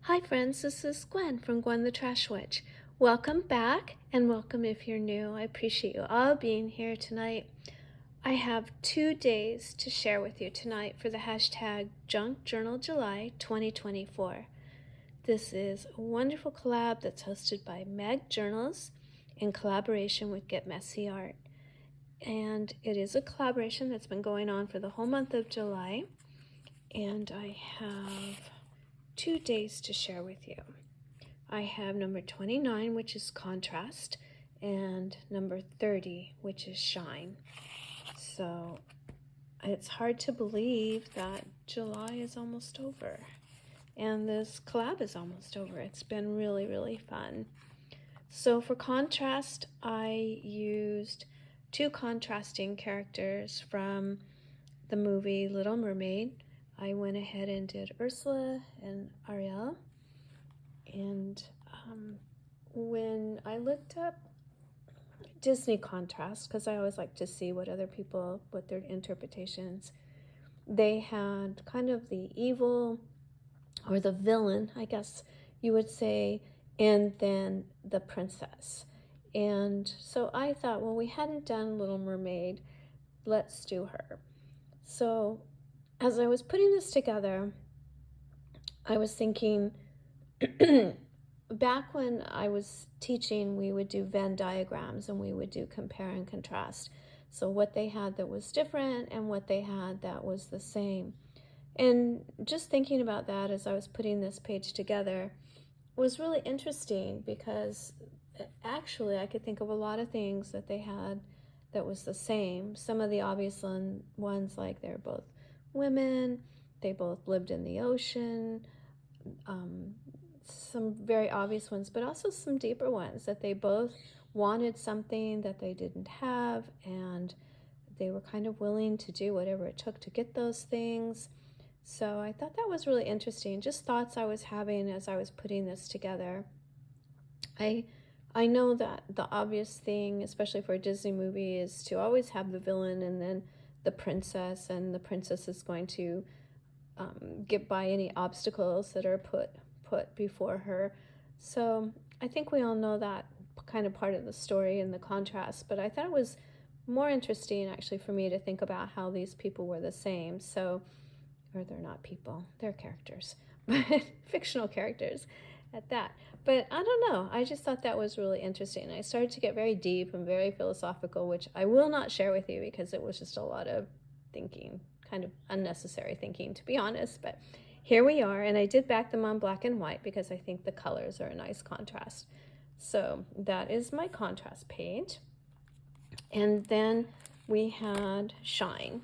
Hi friends, this is Gwen from Gwen the Trash Witch. Welcome back and welcome if you're new. I appreciate you all being here tonight. I have 2 days to share with you tonight for the hashtag Junk Journal July 2024. This is a wonderful collab that's hosted by Meg Journals in collaboration with Get Messy Art. And it is a collaboration that's been going on for the whole month of July. And I have 2 days to share with you. I have number 29, which is Contrast, and number 30, which is Shine. So it's hard to believe that July is almost over and this collab is almost over. It's been really, really fun. So for Contrast, I used 2 contrasting characters from the movie Little Mermaid. I went ahead and did Ursula and Ariel. And when I looked up Disney contrast, because I always like to see what their interpretations, they had kind of the evil or the villain, I guess you would say, and then the princess. And so I thought, well, we hadn't done Little Mermaid, let's do her. So as I was putting this together, I was thinking, back when I was teaching, we would do Venn diagrams and we would do compare and contrast. So what they had that was different and what they had that was the same. And just thinking about that as I was putting this page together was really interesting, because actually I could think of a lot of things that they had that was the same. Some of the obvious ones, like they're both women, they both lived in the ocean, some very obvious ones, but also some deeper ones, that they both wanted something that they didn't have, and they were kind of willing to do whatever it took to get those things. So I thought that was really interesting, just thoughts I was having as I was putting this together. I know that the obvious thing, especially for a Disney movie, is to always have the villain and then the princess, and the princess is going to get by any obstacles that are put before her. So I think we all know that kind of part of the story and the contrast, but I thought it was more interesting actually for me to think about how these people were the same. So, or they're not people, they're characters, but fictional characters at that. But I don't know, I just thought that was really interesting. I started to get very deep and very philosophical, which I will not share with you because it was just a lot of thinking, kind of unnecessary thinking, to be honest. But here we are, and I did back them on black and white because I think the colors are a nice contrast. So that is my contrast page. And then we had Shine.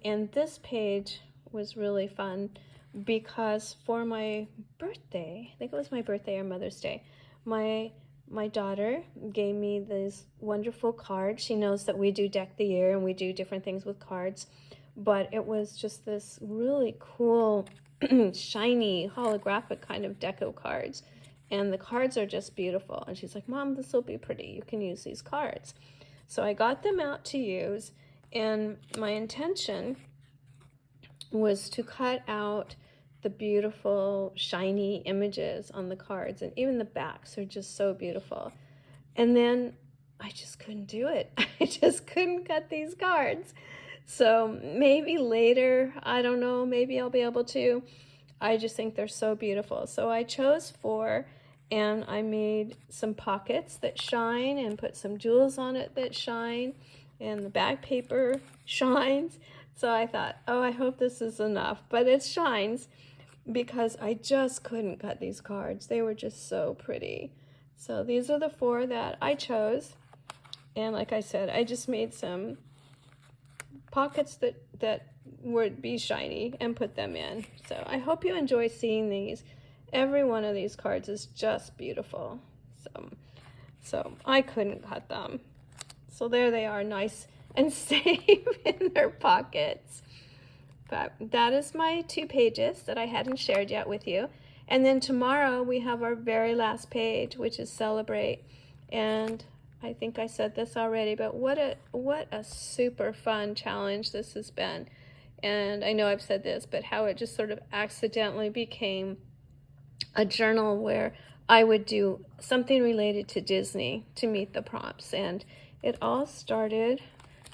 And this page was really fun because for my birthday, I think it was my birthday or Mother's Day, my daughter gave me this wonderful card. She knows that we do Deck the Year and we do different things with cards, but it was just this really cool shiny holographic kind of deco cards, and the cards are just beautiful. And she's like, Mom, this will be pretty, you can use these cards. So I got them out to use, and my intention was to cut out the beautiful shiny images on the cards, and even the backs are just so beautiful. And then I just couldn't do it. I just couldn't cut these cards. So maybe later, I don't know, maybe I'll be able to. I just think they're so beautiful. So I chose 4, and I made some pockets that shine and put some jewels on it that shine, and the back paper shines. So I thought, oh, I hope this is enough, but it shines because I just couldn't cut these cards. They were just so pretty. So these are the 4 that I chose. And like I said, I just made some pockets that would be shiny and put them in. So I hope you enjoy seeing these. Every one of these cards is just beautiful. So I couldn't cut them. So there they are, nice and safe in their pockets. But that is my 2 pages that I hadn't shared yet with you. And then tomorrow we have our very last page, which is Celebrate. And I think I said this already, but what a super fun challenge this has been. And I know I've said this, but how it just sort of accidentally became a journal where I would do something related to Disney to meet the prompts. And it all started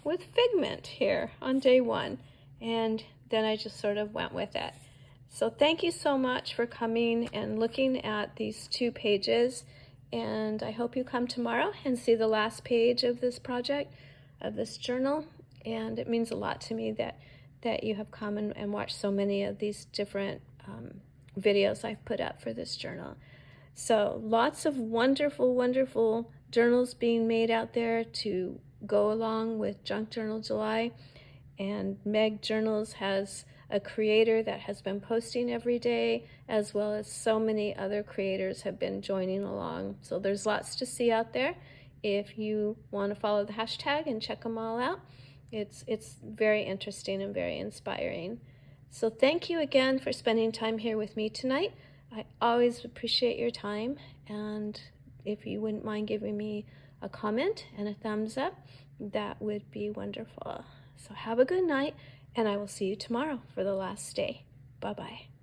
with Figment here on day one. And then I just sort of went with it. So thank you so much for coming and looking at these 2 pages. And I hope you come tomorrow and see the last page of this project, of this journal. And it means a lot to me that you have come and watched so many of these different videos I've put up for this journal. So lots of wonderful, wonderful journals being made out there to go along with Junk Journal July. And Meg Journals has a creator that has been posting every day, as well as so many other creators have been joining along. So there's lots to see out there. If you want to follow the hashtag and check them all out, it's very interesting and very inspiring. So thank you again for spending time here with me tonight. I always appreciate your time, and if you wouldn't mind giving me a comment and a thumbs up, that would be wonderful. So have a good night, and I will see you tomorrow for the last day. Bye-bye.